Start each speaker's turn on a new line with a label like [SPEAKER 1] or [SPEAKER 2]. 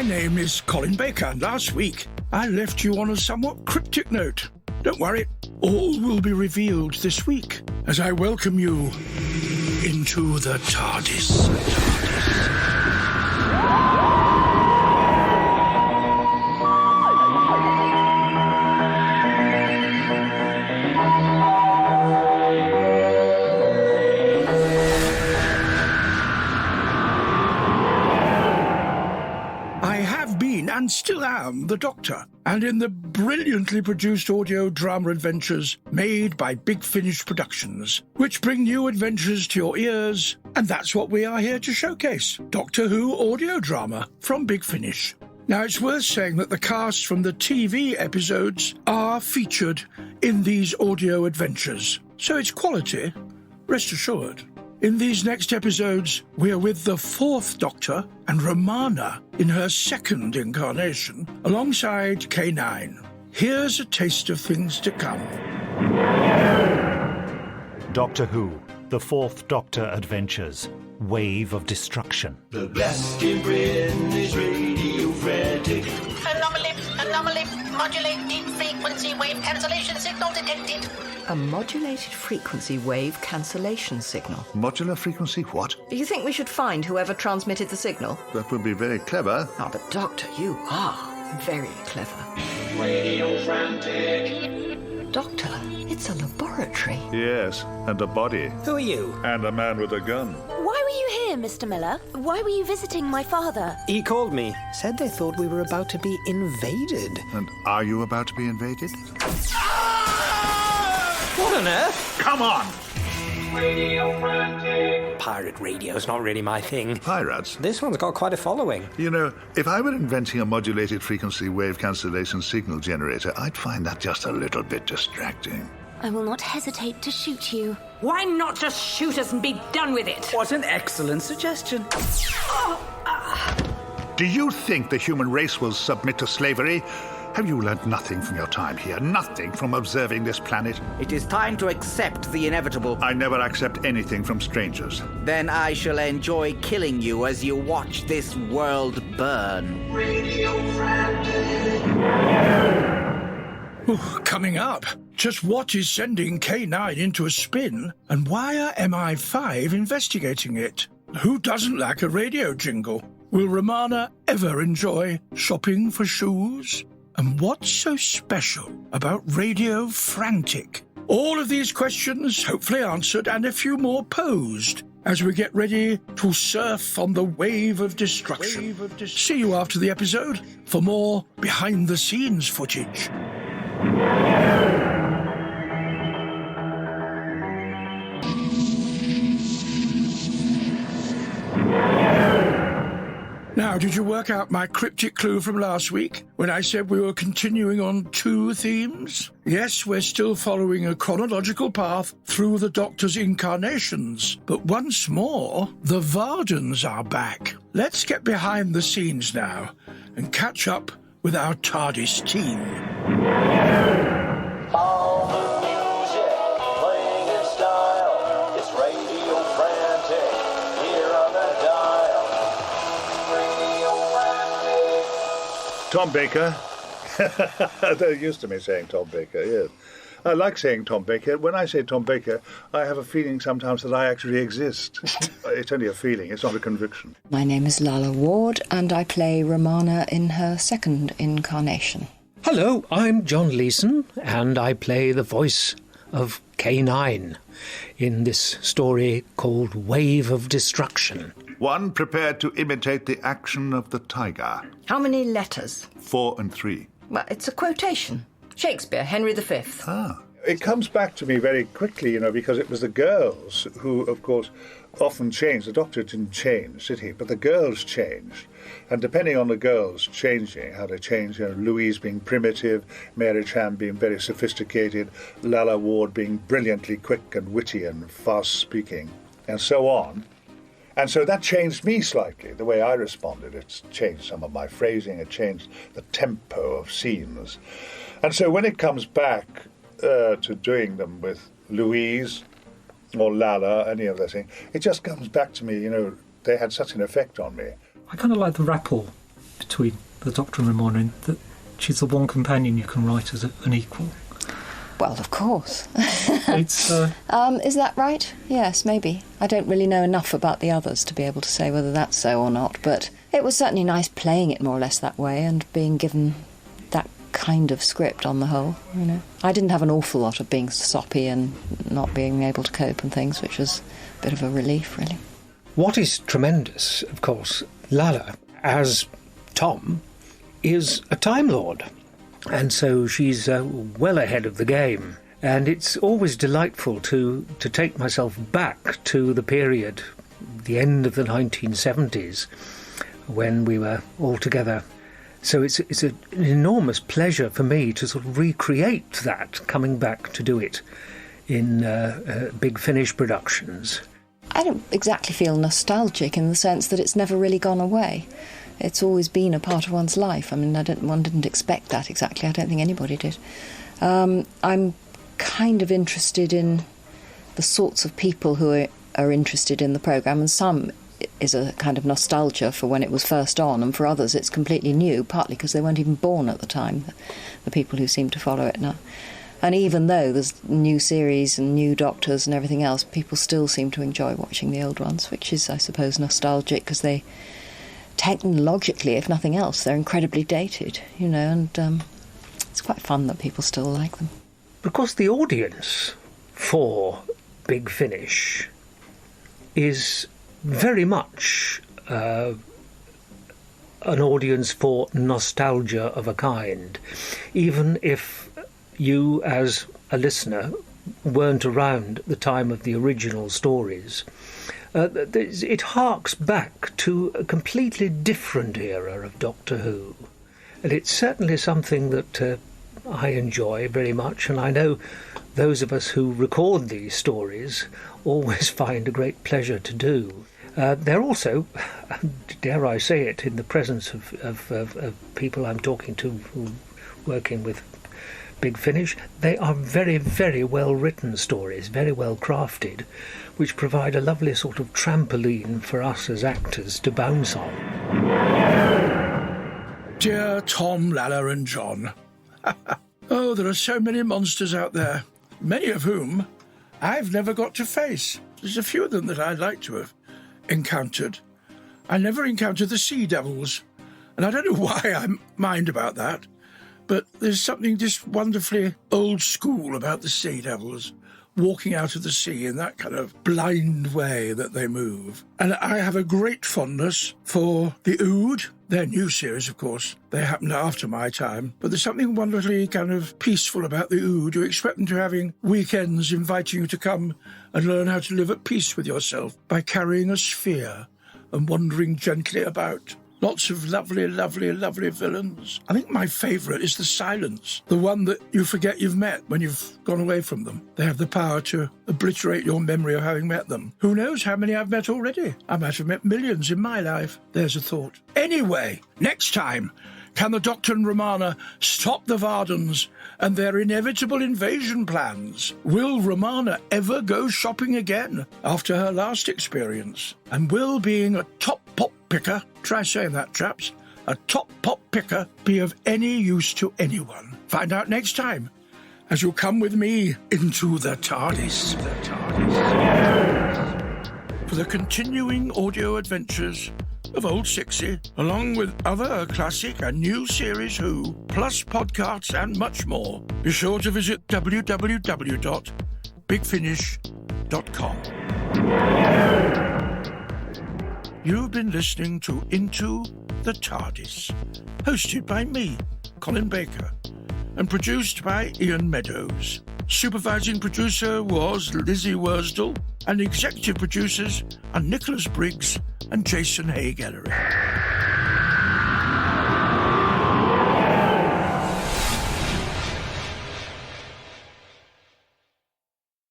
[SPEAKER 1] name is Colin Baker, and last week I left you on a somewhat cryptic note. Don't worry, all will be revealed this week as I welcome you into the TARDIS. And still am the Doctor, and in the brilliantly produced audio drama adventures made by Big Finish Productions, which bring new adventures to your ears, and that's what we are here to showcase, Doctor Who audio drama from Big Finish. Now, it's worth saying that the cast from the TV episodes are featured in these audio adventures, so it's quality, rest assured. In these next episodes, we are with the fourth Doctor and Romana in her second incarnation, alongside K-9. Here's a taste of things to come.
[SPEAKER 2] Doctor Who, the Fourth Doctor Adventures, Wave of Destruction.
[SPEAKER 3] The best in Britain is Radio Frantic.
[SPEAKER 4] Anomaly, modulated frequency wave cancellation signal detected.
[SPEAKER 5] A modulated frequency wave cancellation signal.
[SPEAKER 6] Modular frequency what?
[SPEAKER 5] Do you think we should find whoever transmitted the signal?
[SPEAKER 6] That would be very clever.
[SPEAKER 5] Ah, but Doctor, you are very clever.
[SPEAKER 3] Radio Frantic.
[SPEAKER 5] Doctor, it's a laboratory.
[SPEAKER 6] Yes, and a body.
[SPEAKER 7] Who are you?
[SPEAKER 6] And a man with a gun.
[SPEAKER 8] Why were you here, Mr. Miller? Why were you visiting my father?
[SPEAKER 7] He called me. Said they thought we were about to be invaded.
[SPEAKER 6] And are you about to be invaded?
[SPEAKER 7] What on earth?
[SPEAKER 6] Come on!
[SPEAKER 3] Radio Frantic.
[SPEAKER 7] Pirate radio's not really my thing.
[SPEAKER 6] Pirates?
[SPEAKER 7] This one's got quite a following.
[SPEAKER 6] You know, if I were inventing a modulated frequency wave cancellation signal generator, I'd find that just a little bit distracting.
[SPEAKER 8] I will not hesitate to shoot you.
[SPEAKER 9] Why not just shoot us and be done with it?
[SPEAKER 10] What an excellent suggestion.
[SPEAKER 6] Do you think the human race will submit to slavery? Have you learned nothing from your time here? Nothing from observing this planet?
[SPEAKER 10] It is time to accept the inevitable.
[SPEAKER 6] I never accept anything from strangers.
[SPEAKER 10] Then I shall enjoy killing you as you watch this world burn.
[SPEAKER 3] Radio Frantic.
[SPEAKER 1] Coming up, just what is sending K-9 into a spin, and why are MI5 investigating it? Who doesn't like a radio jingle? Will Romana ever enjoy shopping for shoes? And what's so special about Radio Frantic? All of these questions hopefully answered and a few more posed as we get ready to surf on the wave of destruction. See you after the episode for more behind-the-scenes footage. Now, did you work out my cryptic clue from last week when I said we were continuing on two themes? Yes, we're still following a chronological path through the Doctor's incarnations, but once more, the Vardens are back. Let's get behind the scenes now and catch up with our TARDIS team.
[SPEAKER 3] All the music playing in style. It's Radio Frantic here on the dial. Radio Frantic.
[SPEAKER 6] Tom Baker. They're used to me saying Tom Baker, yes. I like saying Tom Baker. When I say Tom Baker, I have a feeling sometimes that I actually exist. It's only a feeling, it's not a conviction.
[SPEAKER 11] My name is Lala Ward, and I play Romana in her second incarnation.
[SPEAKER 12] Hello, I'm John Leeson, and I play the voice of K-9 in this story called Wave of Destruction.
[SPEAKER 6] One prepared to imitate the action of the tiger.
[SPEAKER 5] How many letters?
[SPEAKER 6] 4 and 3.
[SPEAKER 5] Well, it's a quotation. Shakespeare, Henry V.
[SPEAKER 6] Ah. It comes back to me very quickly, because it was the girls who, of course, often changed. The Doctor didn't change, did he? But the girls changed. And depending on the girls changing, how they change, Louise being primitive, Mary Chan being very sophisticated, Lala Ward being brilliantly quick and witty and fast-speaking, and so on. And so that changed me slightly, the way I responded. It's changed some of my phrasing, it changed the tempo of scenes. And so when it comes back to doing them with Louise or Lala, any of those things, it just comes back to me, they had such an effect on me.
[SPEAKER 13] I kind of like the rappel between the Doctor and Romana in that she's the one companion you can write as an equal.
[SPEAKER 11] Well, of course.
[SPEAKER 13] It's
[SPEAKER 11] is that right? Yes, maybe. I don't really know enough about the others to be able to say whether that's so or not, but it was certainly nice playing it more or less that way and being given that kind of script on the whole, you know. I didn't have an awful lot of being soppy and not being able to cope and things, which was a bit of a relief, really.
[SPEAKER 12] What is tremendous, of course, Lalla, as Tom, is a Time Lord. And so she's well ahead of the game. And it's always delightful to take myself back to the period, the end of the 1970s, when we were all together. So it's an enormous pleasure for me to sort of recreate that, coming back to do it in Big Finish productions.
[SPEAKER 11] I don't exactly feel nostalgic in the sense that it's never really gone away. It's always been a part of one's life. I mean, one didn't expect that exactly. I don't think anybody did. I'm kind of interested in the sorts of people who are interested in the programme, and some is a kind of nostalgia for when it was first on, and for others it's completely new, partly because they weren't even born at the time, the people who seem to follow it now. And even though there's new series and new Doctors and everything else, people still seem to enjoy watching the old ones, which is, I suppose, nostalgic because they, technologically, if nothing else, they're incredibly dated, you know, and it's quite fun that people still like them.
[SPEAKER 12] Because the audience for Big Finish is very much an audience for nostalgia of a kind, even if you, as a listener, weren't around at the time of the original stories. It harks back to a completely different era of Doctor Who. And it's certainly something that I enjoy very much, and I know those of us who record these stories always find a great pleasure to do. They're also, dare I say it, in the presence of people I'm talking to who working with Big Finish, they are very, very well written stories, very well crafted, which provide a lovely sort of trampoline for us as actors to bounce on.
[SPEAKER 1] Dear Tom, Lalla and John. Oh, there are so many monsters out there, many of whom I've never got to face. There's a few of them that I'd like to have encountered. I never encountered the sea devils, and I don't know why I mind about that, but there's something just wonderfully old school about the sea devils walking out of the sea in that kind of blind way that they move. And I have a great fondness for the Ood, their new series, of course. They happened after my time, but there's something wonderfully kind of peaceful about the Ood. You expect them to having weekends inviting you to come and learn how to live at peace with yourself by carrying a sphere and wandering gently about. Lots of lovely, lovely, lovely villains. I think my favourite is the Silence, the one that you forget you've met when you've gone away from them. They have the power to obliterate your memory of having met them. Who knows how many I've met already? I might have met millions in my life. There's a thought. Anyway, next time, can the Doctor and Romana stop the Vardens and their inevitable invasion plans? Will Romana ever go shopping again after her last experience? And will being a top pop picker, try saying that, chaps, a top pop picker be of any use to anyone? Find out next time as you come with me into the TARDIS. For the continuing audio adventures of Old Sixie, along with other classic and new series Who, plus podcasts and much more, be sure to visit www.bigfinish.com. You've been listening to Into the TARDIS, hosted by me, Colin Baker, and produced by Ian Meadows. Supervising producer was Lizzie Wursdell, and executive producers are Nicholas Briggs and Jason Haig-Ellery.